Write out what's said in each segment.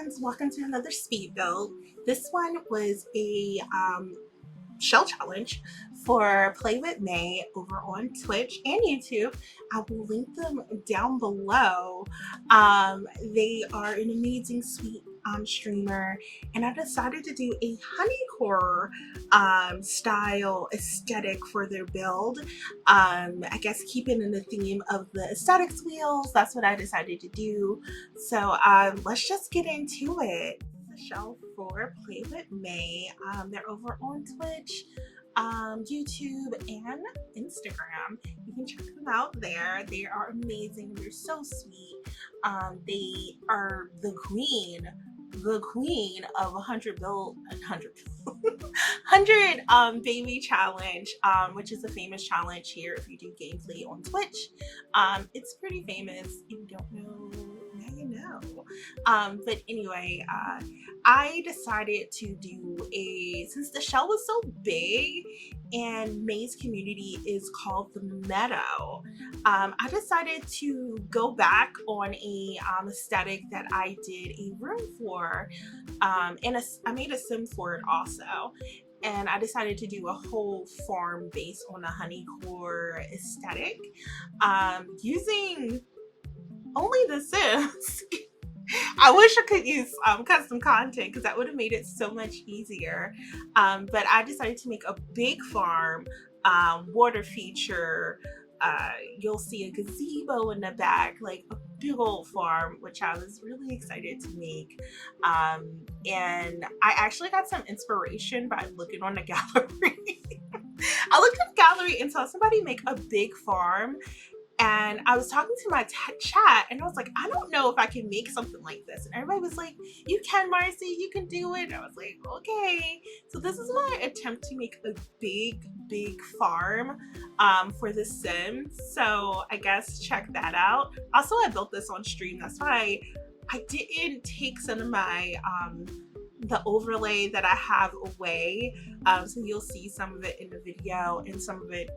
friends, welcome to another speed build. This one was a shell challenge for PlaywithMae over on Twitch and YouTube. I will link them down below. They are an amazing sweet streamer, and I decided to do a HoneyCore style aesthetic for their build. I guess keeping in the theme of the aesthetics wheels, that's what I decided to do. So let's just get into it. The shell for PlaywithMae. They're over on Twitch, YouTube, and Instagram. You can check them out there. They are amazing. They're so sweet. They are the queen of 100 baby challenge, which is a famous challenge here if you do gameplay on Twitch. It's pretty famous. If you don't know, now you know. But anyway, I decided to do since the shell was so big and Mae's community is called the Meadow, I decided to go back on a aesthetic that I did a room for, and I made a sim for it also. And I decided to do a whole farm based on a HoneyCore aesthetic, using only the Sims. I wish I could use custom content because that would have made it so much easier. But I decided to make a big farm, water feature. You'll see a gazebo in the back, like a big old farm, which I was really excited to make. And I actually got some inspiration by looking on the gallery. I looked at the gallery and saw somebody make a big farm. And I was talking to my chat and I was like, I don't know if I can make something like this. And everybody was like, you can, Marcy, you can do it. And I was like, okay. So this is my attempt to make a big farm for The Sims. So I guess check that out. Also, I built this on stream. That's why I didn't take some of my the overlay that I have away. So you'll see some of it in the video and some of it,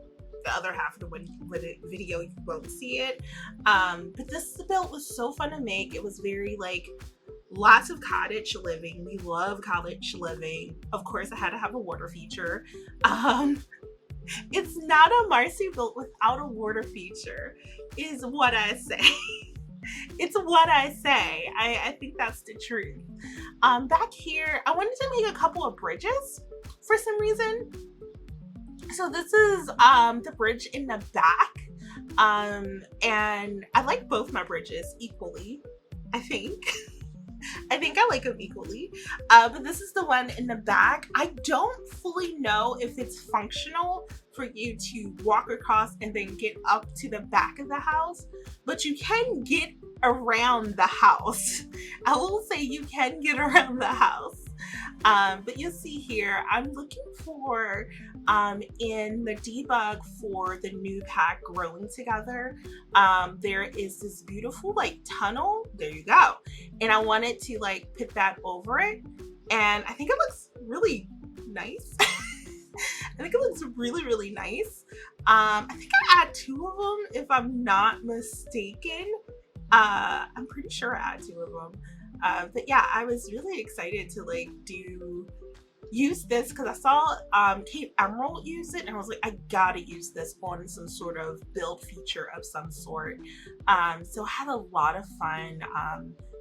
the other half of the video, you won't see it. But this build was so fun to make. It was very like lots of cottage living. We love cottage living. Of course, I had to have a water feature. It's not a Marcy built without a water feature, is what I say. It's what I say. I think that's the truth. Back here, I wanted to make a couple of bridges for some reason. So this is the bridge in the back, and I like both my bridges equally, I think. I think I like them equally, but this is the one in the back. I don't fully know if it's functional for you to walk across and then get up to the back of the house, but you can get around the house. I will say you can get around the house. But you'll see here, I'm looking for, in the debug for the new pack Growing Together, there is this beautiful like tunnel, there you go. And I wanted to like put that over it. And I think it looks really nice. I think it looks really nice. I think I add 2 of them if I'm not mistaken. I'm pretty sure I add 2 of them. But yeah, I was really excited to like use this because I saw Kate Emerald use it and I was like, I gotta use this on some sort of build feature of some sort. So I had a lot of fun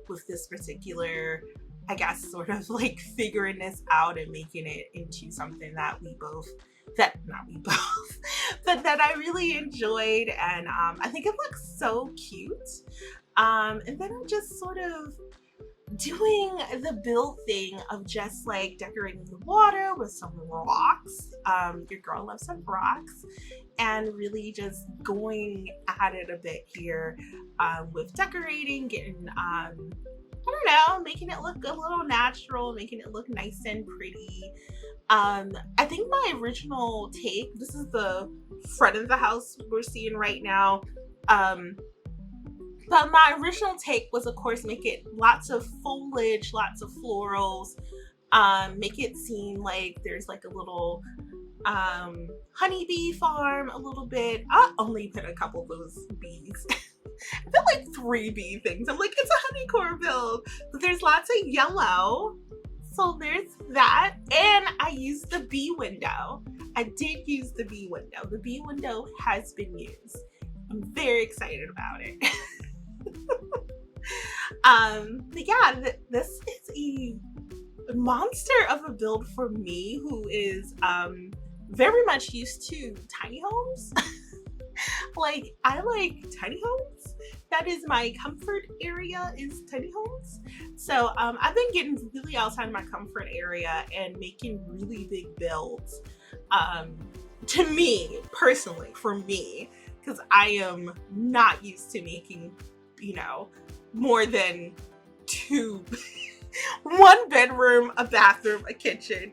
with this particular, I guess, sort of like figuring this out and making it into something that but that I really enjoyed, and I think it looks so cute. And then I'm just sort of doing the build thing of just like decorating the water with some rocks. Your girl loves some rocks, and really just going at it a bit here with decorating, getting I don't know, making it look a little natural, making it look nice and pretty. I think my original take, this is the front of the house we're seeing right now, but my original take was, of course, make it lots of foliage, lots of florals, make it seem like there's like a little honeybee farm a little bit. I only put a couple of those bees I feel like 3B things. I'm like, it's a HoneyCore build. But there's lots of yellow. So there's that. And I used the B window. I did use the B window. The B window has been used. I'm very excited about it. But yeah, this is a monster of a build for me who is very much used to tiny homes. Like, I like tiny homes. That is my comfort area, is tiny homes. So I've been getting really outside my comfort area and making really big builds. To me, personally, for me, because I am not used to making, you know, more than 2, 1 bedroom, a bathroom, a kitchen.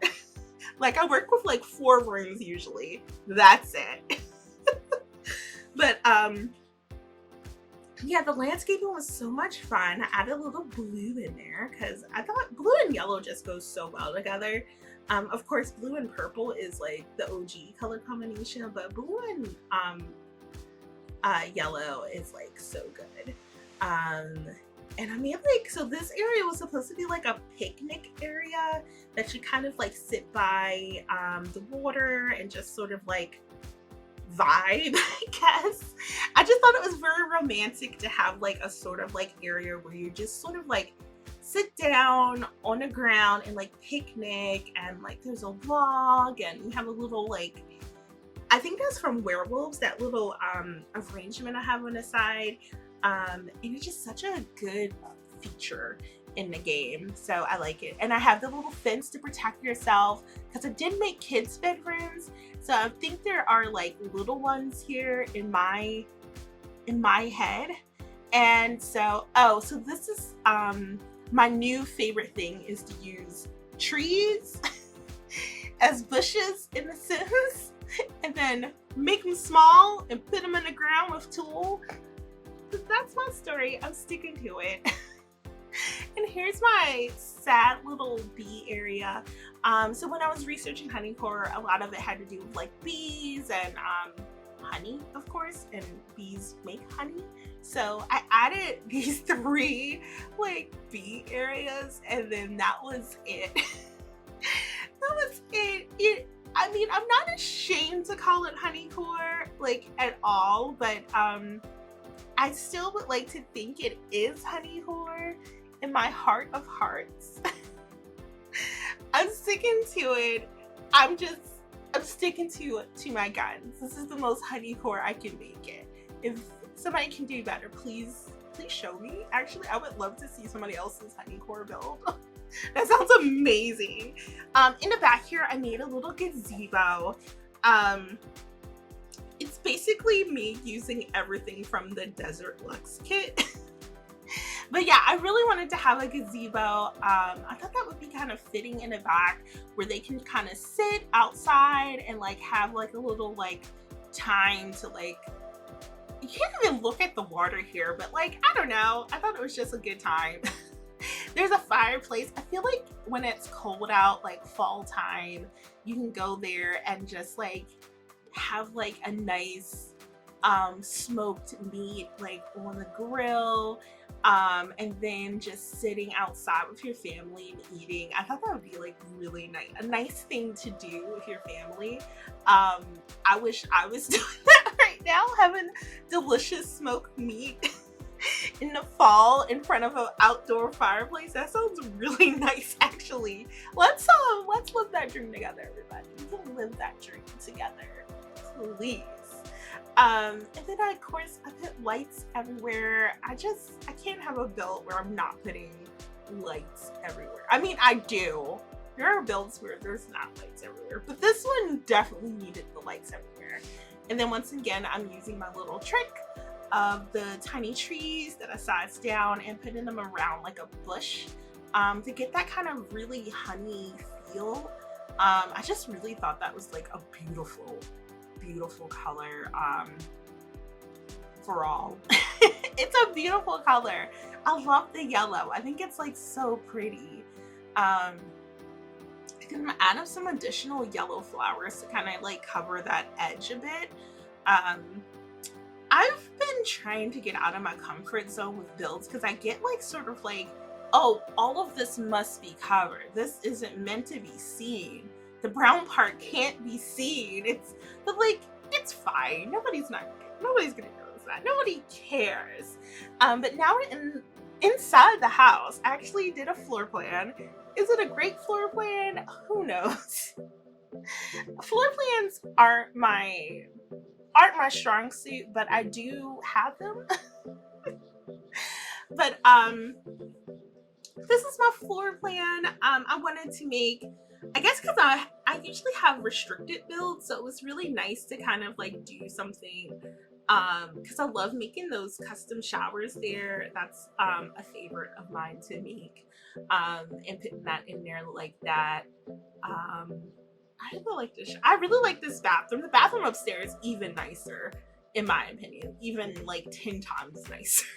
Like, I work with like 4 rooms usually. That's it. But yeah, the landscaping was so much fun. I added a little blue in there because I thought blue and yellow just goes so well together. Of course, blue and purple is like the OG color combination, but blue and yellow is like so good. And I made like, so this area was supposed to be like a picnic area that you kind of like sit by the water and just sort of like vibe, I guess. I just thought it was very romantic to have like a sort of like area where you just sort of like sit down on the ground and like picnic, and like there's a log and you have a little like, I think that's from Werewolves, that little arrangement I have on the side. And it's just such a good feature in the game, so I like it. And I have the little fence to protect yourself because I did make kids' bedrooms, so I think there are like little ones here in my head. And so, oh, so this is my new favorite thing is to use trees as bushes in The Sims, and then make them small and put them in the ground with tulle. That's my story. I'm sticking to it. And here's my sad little bee area. So when I was researching HoneyCore, a lot of it had to do with like bees and honey, of course, and bees make honey. So I added these 3 like bee areas, and then that was it. That was it. I mean, I'm not ashamed to call it HoneyCore like at all, but I still would like to think it is HoneyCore in my heart of hearts. I'm sticking to it. I'm sticking to my guns. This is the most HoneyCore I can make it. If somebody can do better, please show me. Actually, I would love to see somebody else's HoneyCore build. That sounds amazing. In the back here, I made a little gazebo. It's basically me using everything from the Desert Luxe kit. But yeah, I really wanted to have a gazebo. I thought that would be kind of fitting in the back where they can kind of sit outside and like have like a little like time to like, you can't even look at the water here, but like, I don't know. I thought it was just a good time. There's a fireplace. I feel like when it's cold out, like fall time, you can go there and just like have like a nice smoked meat like on the grill, and then just sitting outside with your family and eating. I thought that would be like really nice, a nice thing to do with your family. I wish I was doing that right now, having delicious smoked meat in the fall in front of an outdoor fireplace. That sounds really nice, actually. Let's live that dream together, everybody. We can live that dream together, please. And then of course I put lights everywhere. I can't have a build where I'm not putting lights everywhere. I mean, I do. There are builds where there's not lights everywhere, but this one definitely needed the lights everywhere. And then once again, I'm using my little trick of the tiny trees that I sized down and putting them around like a bush, to get that kind of really honey feel. I just really thought that was like a beautiful color for all. It's a beautiful color. I love the yellow. I think it's like so pretty. I'm gonna add some additional yellow flowers to kind of like cover that edge a bit. I've been trying to get out of my comfort zone with builds because I get like sort of like, oh, all of this must be covered. This isn't meant to be seen. The brown part can't be seen. But like, it's fine. Nobody's gonna notice that. Nobody cares. But now we're inside the house. I actually did a floor plan. Is it a great floor plan? Who knows? Floor plans aren't my strong suit, but I do have them. But this is my floor plan. I wanted to make, I guess because I usually have restricted builds, so it was really nice to kind of like do something, because I love making those custom showers there. That's a favorite of mine to make, and putting that in there like that. I really like this bathroom. The bathroom upstairs is even nicer, in my opinion, even like 10 times nicer.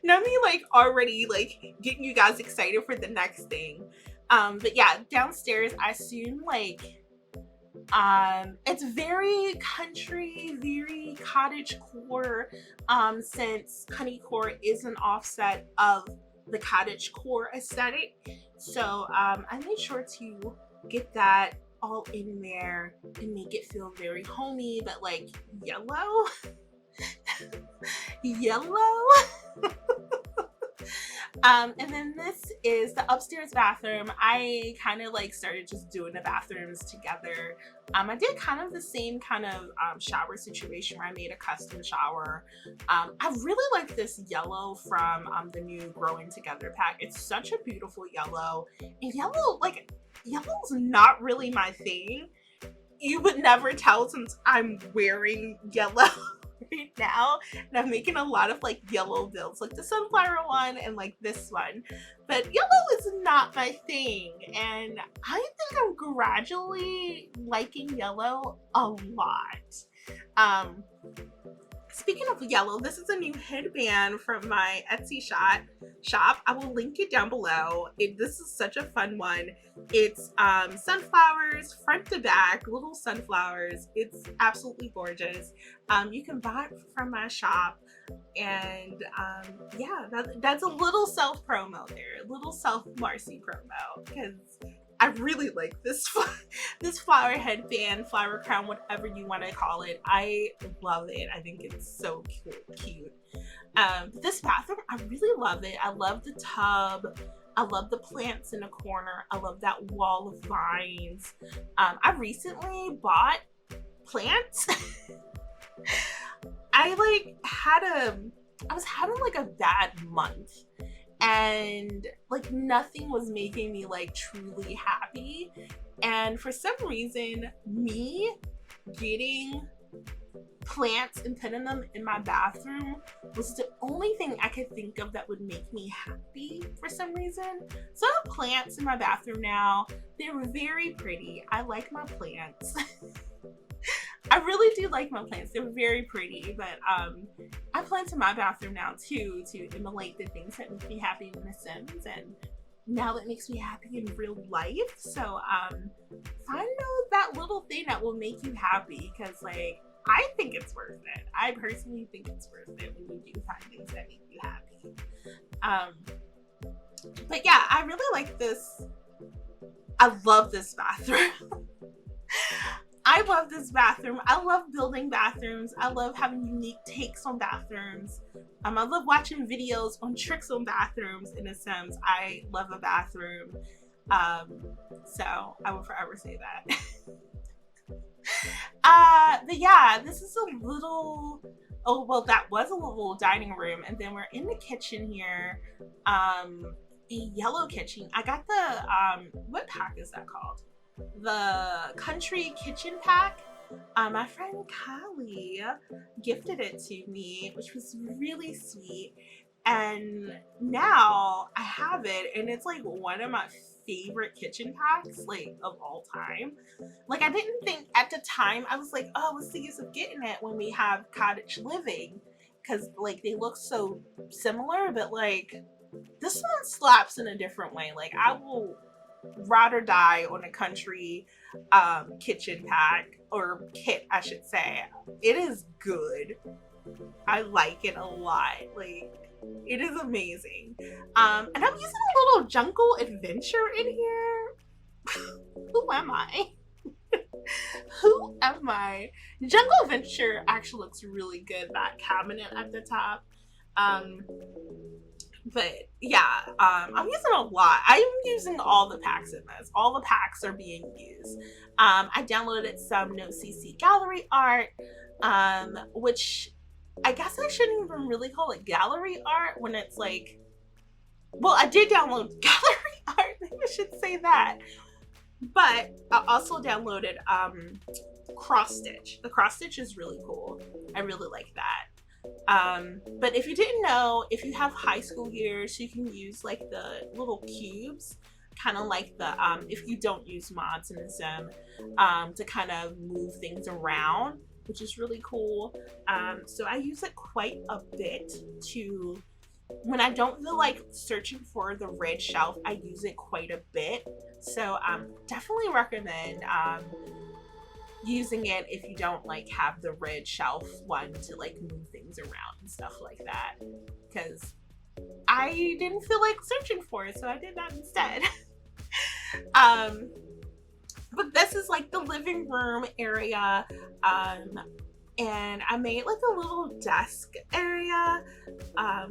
Now me like already like getting you guys excited for the next thing. But yeah, downstairs I assume like it's very country, very cottagecore, since HoneyCore is an offset of the cottagecore aesthetic. So I made sure to get that all in there and make it feel very homey, but like yellow. And then this is the upstairs bathroom. I kind of like started just doing the bathrooms together. I did kind of the same kind of shower situation where I made a custom shower. I really like this yellow from the new Growing Together pack. It's such a beautiful yellow. And yellow's not really my thing. You would never tell since I'm wearing yellow right now, and I'm making a lot of like yellow builds, like the sunflower one and like this one, but yellow is not my thing, and I think I'm gradually liking yellow a lot. Speaking of yellow, this is a new headband from my Etsy shop. I will link it down below. This is such a fun one. It's sunflowers front to back, little sunflowers. It's absolutely gorgeous. You can buy it from my shop, and yeah, that's a little self promo there, a little self Marcy promo, because I really like this flower headband, flower crown, whatever you want to call it. I love it. I think it's so cute. This bathroom, I really love it. I love the tub. I love the plants in the corner. I love that wall of vines. I recently bought plants. I was having like a bad month, and like nothing was making me like truly happy, and for some reason me getting plants and putting them in my bathroom was the only thing I could think of that would make me happy for some reason. So I have plants in my bathroom now. They're very pretty. I like my plants. I really do like my plants. They're very pretty, but I plant in my bathroom now too, to emulate the things that make me happy in The Sims, and now that makes me happy in real life. So find that little thing that will make you happy, because like I think it's worth it. I personally think it's worth it when you do find things that make you happy. But yeah, I really like this. I love this bathroom. I love this bathroom. I love building bathrooms. I love having unique takes on bathrooms. I love watching videos on tricks on bathrooms in The Sims. I love a bathroom. So I will forever say that. But yeah, this is a little, that was a little dining room, and then we're in the kitchen here. A yellow kitchen. I got the, what pack is that called? The country kitchen pack. My friend Kylie gifted it to me, which was really sweet, and now I have it, and it's like one of my favorite kitchen packs like of all time. Like I didn't think at the time, I was like, oh, what's the use of getting it when we have cottage living, because like they look so similar, but like this one slaps in a different way. Like I will ride or die on a country kitchen pack, or kit I should say. It is good. I like it a lot. Like, it is amazing. And I'm using a little jungle adventure in here. Who am I? Who am I? Jungle Adventure actually looks really good, that cabinet at the top. But yeah, I'm using a lot. I'm using all the packs in this. All the packs are being used. I downloaded some No CC gallery art, which I guess I shouldn't even really call it gallery art when it's like, well, I did download gallery art. Maybe I should say that. But I also downloaded cross stitch. The cross stitch is really cool. I really like that. But if you didn't know, if you have high school years, you can use like the little cubes, kind of like the if you don't use mods in the sim, to kind of move things around, which is really cool. So I use it quite a bit to, when I don't feel like searching for the red shelf, I use it quite a bit. So definitely recommend using it if you don't like have the red shelf one to like move things around and stuff like that, because I didn't feel like searching for it, so I did that instead. But this is like the living room area, and I made like a little desk area,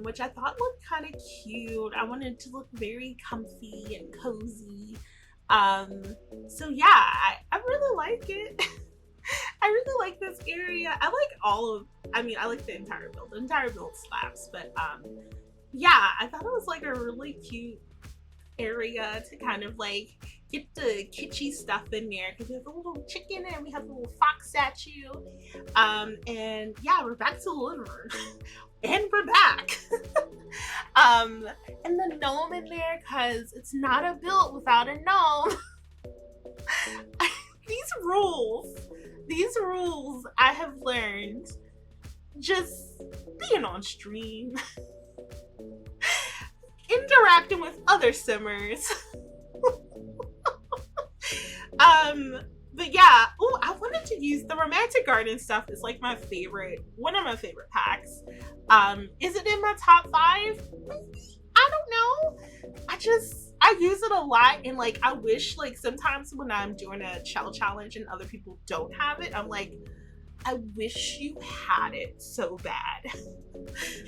which I thought looked kind of cute. I wanted it to look very comfy and cozy. So yeah, I really like it. I really like this area. I like the entire build. The entire build slaps, but yeah, I thought it was like a really cute area to kind of like get the kitschy stuff in there, because there's a little chicken and we have a little fox statue. And yeah, we're back to the living room. And we're back. And the gnome in there, because it's not a build without a gnome. These rules I have learned just being on stream, interacting with other simmers. But yeah, I wanted to use the romantic garden stuff. Is like my favorite, one of my favorite packs. Is it in my top 5? Maybe. I don't know. I use it a lot, and like I wish like sometimes when I'm doing a shell challenge and other people don't have it, I'm like, I wish you had it so bad.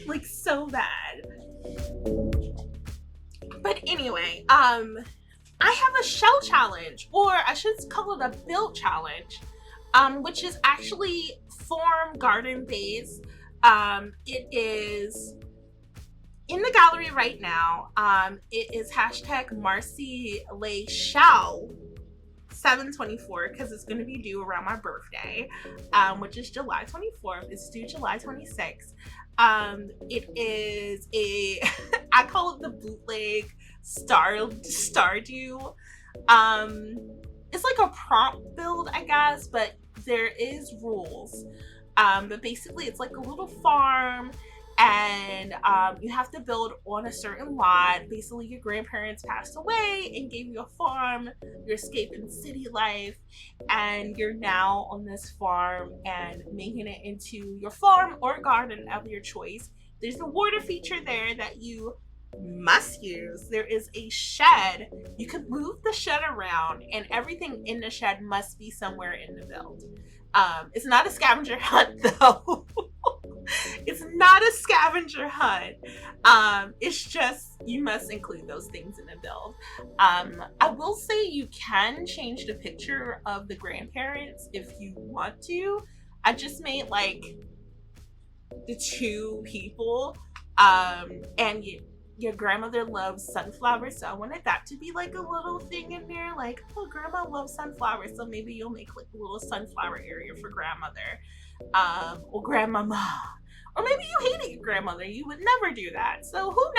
Like so bad. But anyway, I have a shell challenge, or I should call it a build challenge, which is actually farm garden based. It is in the gallery right now. It is hashtag Marcylaycelle 724, because it's going to be due around my birthday, which is July 24th. It's due July 26th. It is I call it the bootleg Stardew. It's like a prompt build, I guess, but there is rules. But basically it's like a little farm, and you have to build on a certain lot. Basically your grandparents passed away and gave you a farm. You're escaping city life, and you're now on this farm and making it into your farm or garden of your choice. There's a water feature there that you must use. There is a shed. You can move the shed around, and everything in the shed must be somewhere in the build. It's not a scavenger hunt though. It's not a scavenger hunt. It's just you must include those things in the build. I will say you can change the picture of the grandparents if you want to. I just made like the 2 people, and your grandmother loves sunflowers, so I wanted that to be like a little thing in there, like, oh, grandma loves sunflowers, so maybe you'll make like a little sunflower area for grandmother, or grandmama, or maybe you hated your grandmother. You would never do that. So who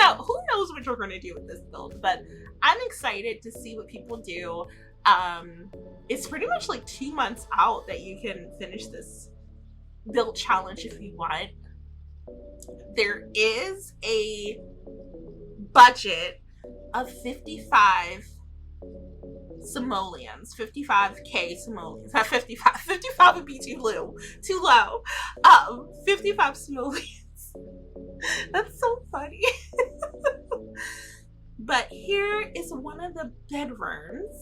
knows what you're going to do with this build. But I'm excited to see what people do. It's pretty much like 2 months out that you can finish this build challenge if you want. There is a budget of 55 simoleons, 55k simoleons, not 55, 55 would be too low, 55 simoleons. That's so funny. But here is one of the bedrooms.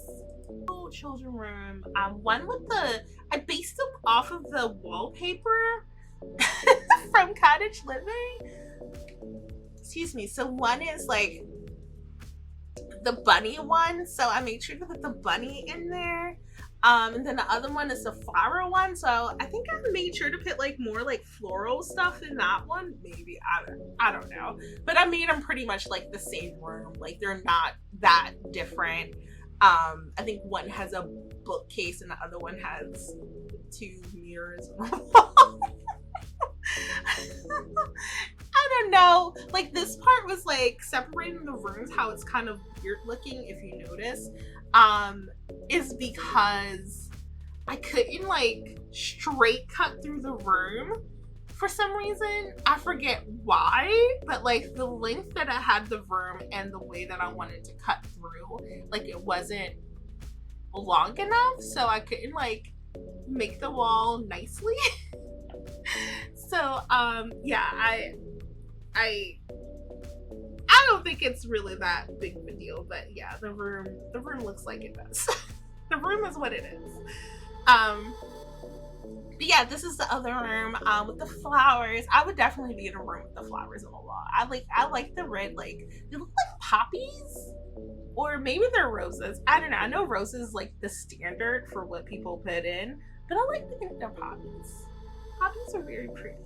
Children room. One with I based them off of the wallpaper from Cottage Living. Excuse me. So one is like the bunny one. So I made sure to put the bunny in there. And then the other one is the flower one. So I think I made sure to put like more like floral stuff in that one. Maybe, I don't know. But I made them pretty much like the same room. Like they're not that different. I think one has a bookcase and the other one has 2 mirrors on the wall. I don't know. Like this part was like separating the rooms, how it's kind of weird looking if you notice. Is because I couldn't like straight cut through the room for some reason. I forget why, but like the length that I had the room and the way that I wanted to cut through, like it wasn't long enough, so I couldn't like make the wall nicely. So yeah, I don't think it's really that big of a deal, but yeah, the room looks like it does. The room is what it is. But yeah, this is the other room with the flowers. I would definitely be in a room with the flowers on the wall. I like the red, like they look like poppies, or maybe they're roses. I don't know. I know roses like the standard for what people put in, but I like to think they're poppies. Poppies are very pretty.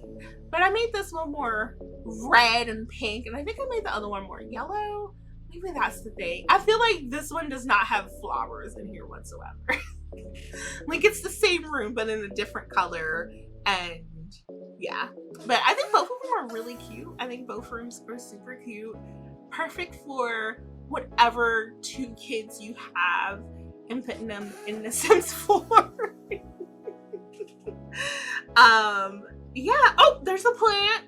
But I made this one more red and pink, and I think I made the other one more yellow. Maybe that's the thing. I feel like this one does not have flowers in here whatsoever. Like it's the same room but in a different color, and yeah. But I think both of them are really cute. I think both rooms are super cute. Perfect for whatever 2 kids you have and putting them in the Sims 4. Yeah. Oh, there's a plant.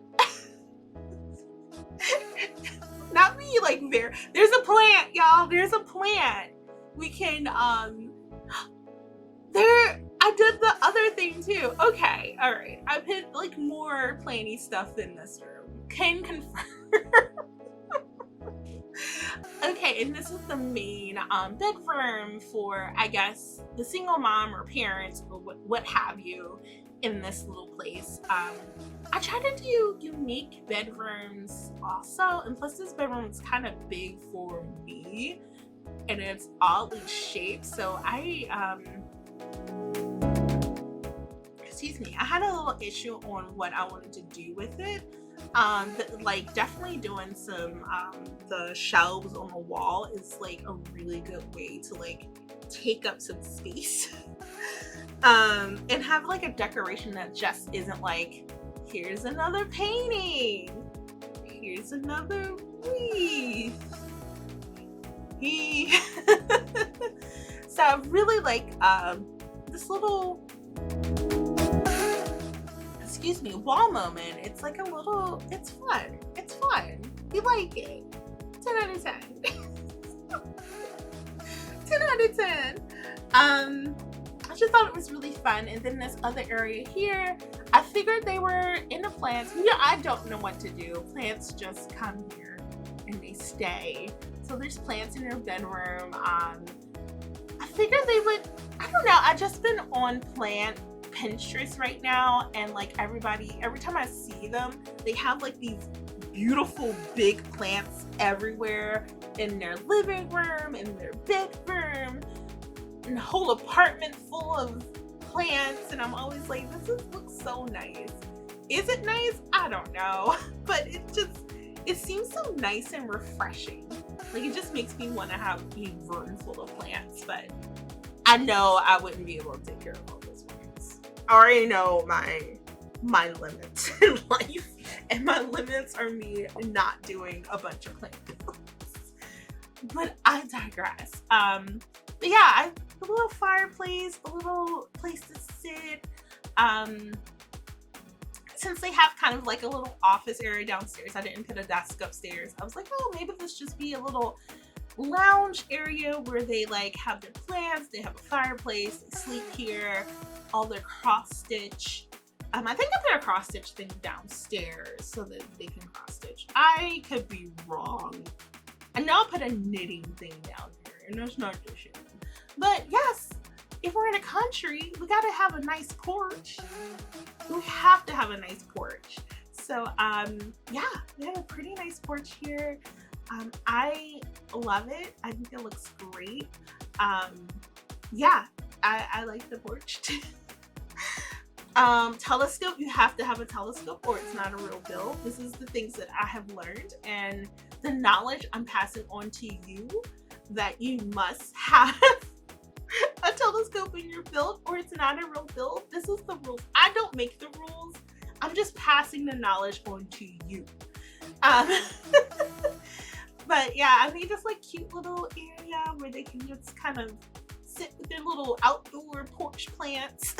Not me, like there's a plant, y'all. There's a plant. We can I did the other thing too. Okay, all right. I put like more planty stuff in this room. Can confirm. Okay, and this is the main bedroom for, I guess, the single mom or parents or what have you in this little place. I try to do unique bedrooms also, and plus this bedroom is kind of big for me and it's oddly shaped, so I excuse me, I had a little issue on what I wanted to do with it. But like definitely doing some the shelves on the wall is like a really good way to like take up some space. And have like a decoration that just isn't like, here's another painting, here's another wreath. So I really like this little, excuse me, wall moment. It's like a little, it's fun. It's fun. We like it. 10 out of 10. 10 out of 10. I just thought it was really fun. And then this other area here, I figured they were into plants. Yeah, I don't know what to do. Plants just come here and they stay. So there's plants in your bedroom. I figured they would, I don't know, I've just been on plant Pinterest right now, and like everybody, every time I see them, they have like these beautiful big plants everywhere in their living room, in their bedroom, and a whole apartment full of plants, and I'm always like, this looks so nice. Is it nice? I don't know, but it seems so nice and refreshing. Like it just makes me want to have a room full of plants, but I know I wouldn't be able to take care of all those plants. I already know my limits in life, and my limits are me not doing a bunch of plant builds. But I digress. But yeah, a little fireplace, a little place to sit. Since they have kind of like a little office area downstairs, I didn't put a desk upstairs. I was like, oh, maybe this just be a little lounge area where they like have their plants, they have a fireplace, they sleep here, all their cross stitch. I think I put a cross stitch thing downstairs so that they can cross stitch. I could be wrong. And now I'll put a knitting thing down here, and there's no dishes. But yes, if we're in a country, we gotta have a nice porch. We have to have a nice porch. So yeah, we have a pretty nice porch here. I love it. I think it looks great. Yeah, I like the porch too. Telescope, you have to have a telescope or it's not a real build. This is the things that I have learned and the knowledge I'm passing on to you, that you must have a telescope in your build or it's not a real build. This is the rules. I don't make the rules. I'm just passing the knowledge on to you. But yeah, I made this like cute little area where they can just kind of sit with their little outdoor porch plants.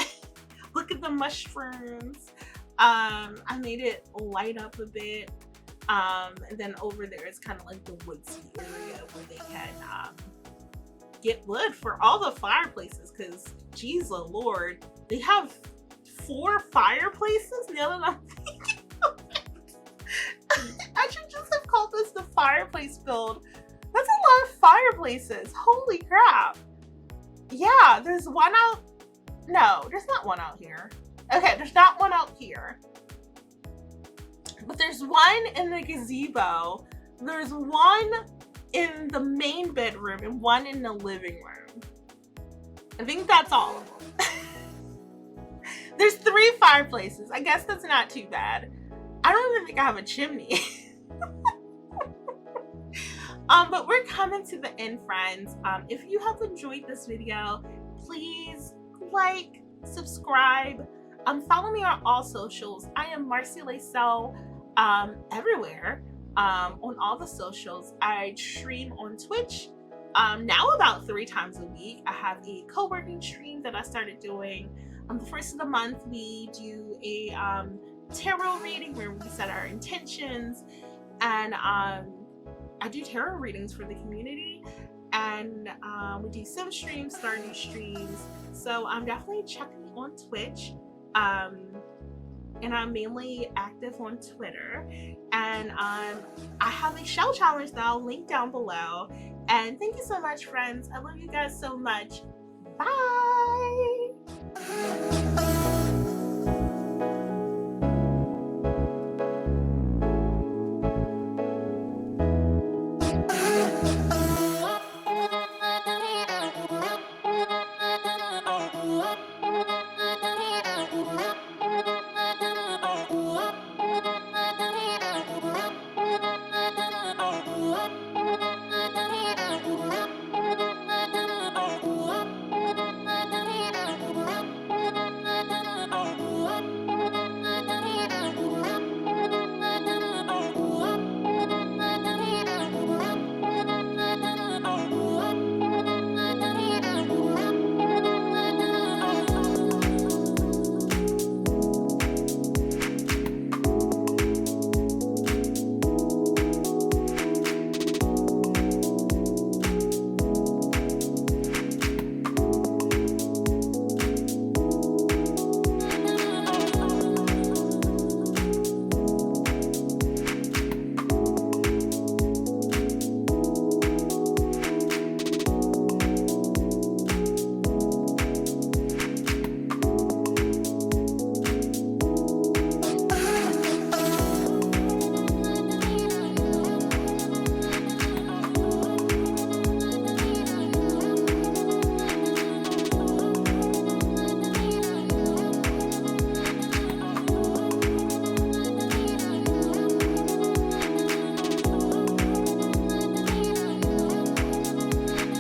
Look at the mushrooms. I made it light up a bit. And then over there is kind of like the woodsy area where they can get wood for all the fireplaces, because geez the Lord, they have 4 fireplaces now that I'm thinking of it. I should just have called this the fireplace build. That's a lot of fireplaces. Holy crap. Yeah, there's one out. No, there's not one out here. Okay, there's not one out here. But there's one in the gazebo. There's one in the main bedroom and one in the living room. I think that's all of them. There's 3 fireplaces. I guess that's not too bad. I don't even think I have a chimney. But we're coming to the end, friends. If you have enjoyed this video, please like, subscribe, follow me on all socials. I am Marcylaycelle everywhere, on all the socials. I stream on Twitch now about 3 times a week. I have a co-working stream that I started doing. The first of the month we do a tarot reading where we set our intentions, and I do tarot readings for the community. And we do Sim streams, Stardew streams. So I'm definitely checking on Twitch. And I'm mainly active on Twitter. And I have a shell challenge that I'll link down below. And thank you so much, friends. I love you guys so much. Bye!